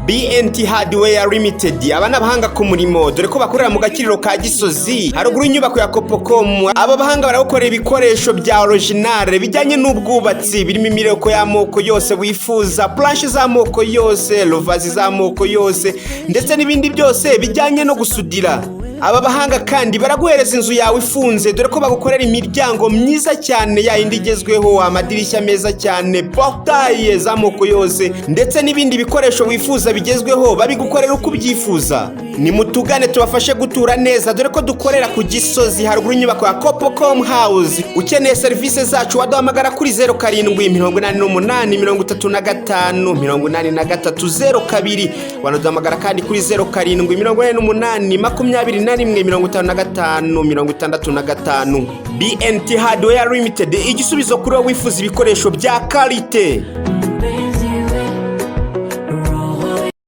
BNT Hardware Limited aba n'abahanga ku murimo dore ko bakorera mu gakiriro ka Gisozi haruguru inyubako ya Kopocom. Aba bahanga barakorera ibikoresho bya original bijyanye n'ubwubatsi birimo imireko y'amoko yose wifuza, planche z'amoko yose, lovazi z'amoko yose ndetse n'ibindi byose bijyanye no gusudira. Aba bahanga kandi baraguhereza inzu yawe ifunze dore ko bagukorera imiryango myiza cyane yindi igezweho, amadirishya meza cyane, portail z'amoko yose ndetse n'ibindi bikoresho wifuza bigezweho babigukorera uko ubyifuza. Ni mutugane tubafashe gutura neza dore ko dukorera ku Gisozi haruguru inyubako ya Kopocom House. Ukeneye service zacu waduhamagara kuri 0788358302, wanaduhamagara kandi kuri 0788255565. BNT Hardware Limited, igisubizo kuri wowe wifuza ibikoresho bya quality.